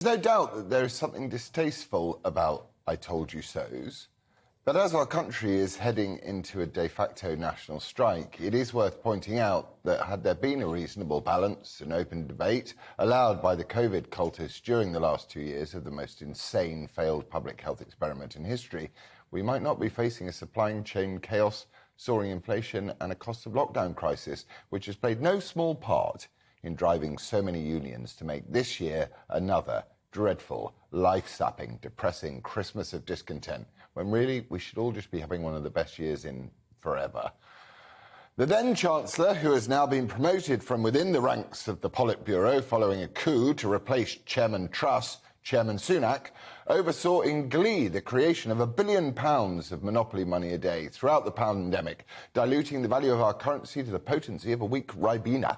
There's no doubt that there is something distasteful about I told you so's, but as our country is heading into a de facto national strike, it is worth pointing out that had there been a reasonable balance and open debate allowed by the COVID cultists during the last 2 years of the most insane failed public health experiment in history, we might not be facing a supply chain chaos, soaring inflation and a cost of lockdown crisis, which has played no small part in driving so many unions to make this year another dreadful, life-sapping, depressing Christmas of discontent, when really we should all just be having one of the best years in forever. The then-Chancellor, who has now been promoted from within the ranks of the Politburo following a coup to replace Chairman Truss, Chairman Sunak, oversaw in glee the creation of £1 billion of monopoly money a day throughout the pandemic, diluting the value of our currency to the potency of a weak Ribena.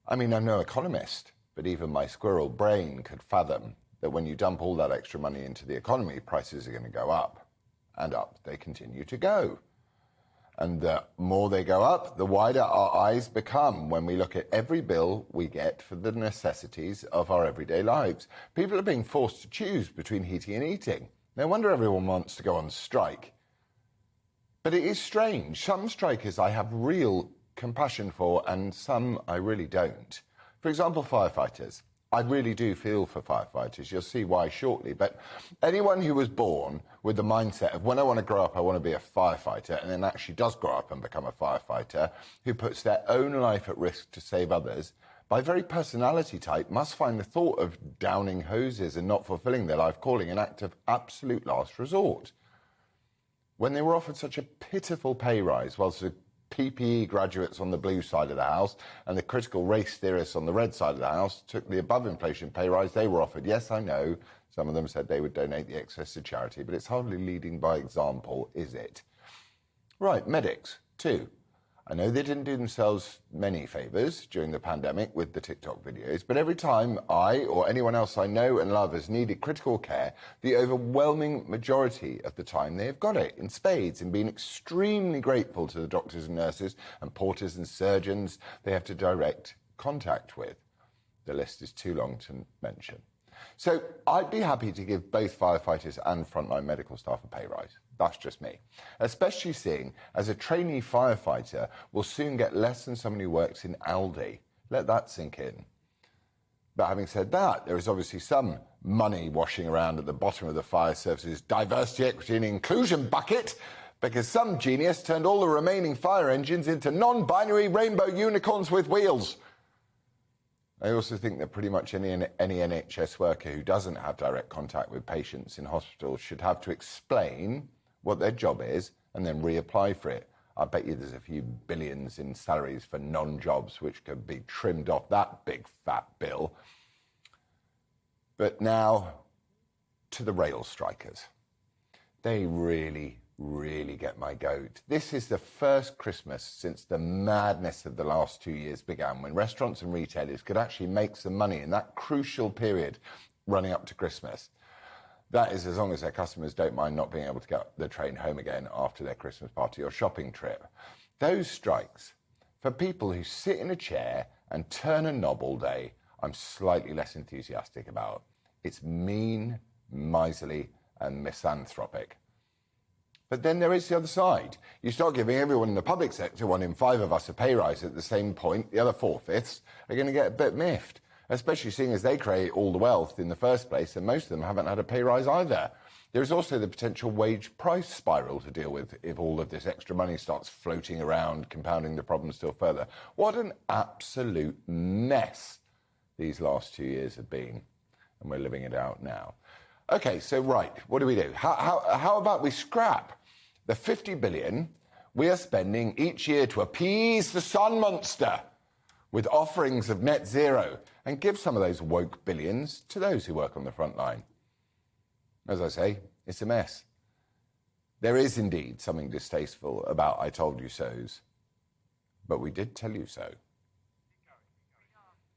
I mean, I'm no economist, but even my squirrel brain could fathom that when you dump all that extra money into the economy, prices are going to go up. And up they continue to go. And the more they go up, the wider our eyes become when we look at every bill we get for the necessities of our everyday lives. People are being forced to choose between heating and eating. No wonder everyone wants to go on strike. But it is strange. Some strikers I have real compassion for, and some I really don't. For example, firefighters. I really do feel for firefighters. You'll see why shortly. But anyone who was born with the mindset of when I want to grow up, I want to be a firefighter, and then actually does grow up and become a firefighter, who puts their own life at risk to save others, by very personality type, must find the thought of downing hoses and not fulfilling their life calling an act of absolute last resort. When they were offered such a pitiful pay rise, whilst the PPE graduates on the blue side of the house and the critical race theorists on the red side of the house took the above-inflation pay rise they were offered. Yes, I know, some of them said they would donate the excess to charity, but it's hardly leading by example, is it? Right, medics, too. I know they didn't do themselves many favours during the pandemic with the TikTok videos, but every time I or anyone else I know and love has needed critical care, the overwhelming majority of the time they have got it in spades and been extremely grateful to the doctors and nurses and porters and surgeons they have to direct contact with. The list is too long to mention. So I'd be happy to give both firefighters and frontline medical staff a pay rise. That's just me. Especially seeing as a trainee firefighter will soon get less than someone who works in Aldi. Let that sink in. But having said that, there is obviously some money washing around at the bottom of the fire service's diversity, equity and inclusion bucket, because some genius turned all the remaining fire engines into non-binary rainbow unicorns with wheels. I also think that pretty much any NHS worker who doesn't have direct contact with patients in hospitals should have to explain what their job is and then reapply for it. I bet you there's a few billions in salaries for non-jobs which could be trimmed off that big fat bill. But now to the rail strikers. They really get my goat. This is the first Christmas since the madness of the last 2 years began, when restaurants and retailers could actually make some money in that crucial period running up to Christmas. That is as long as their customers don't mind not being able to get the train home again after their Christmas party or shopping trip. Those strikes, for people who sit in a chair and turn a knob all day, I'm slightly less enthusiastic about. It's mean, miserly and misanthropic. But then there is the other side. You start giving everyone in the public sector, 1 in 5 of us, a pay rise at the same point, the other 4/5 are going to get a bit miffed, especially seeing as they create all the wealth in the first place, and most of them haven't had a pay rise either. There is also the potential wage price spiral to deal with if all of this extra money starts floating around, compounding the problem still further. What an absolute mess these last 2 years have been, and we're living it out now. Okay, so right, what do we do? How about we scrap the 50 billion we are spending each year to appease the sun monster with offerings of net zero and give some of those woke billions to those who work on the front line? As I say, it's a mess. There is indeed something distasteful about I told you so's, but we did tell you so.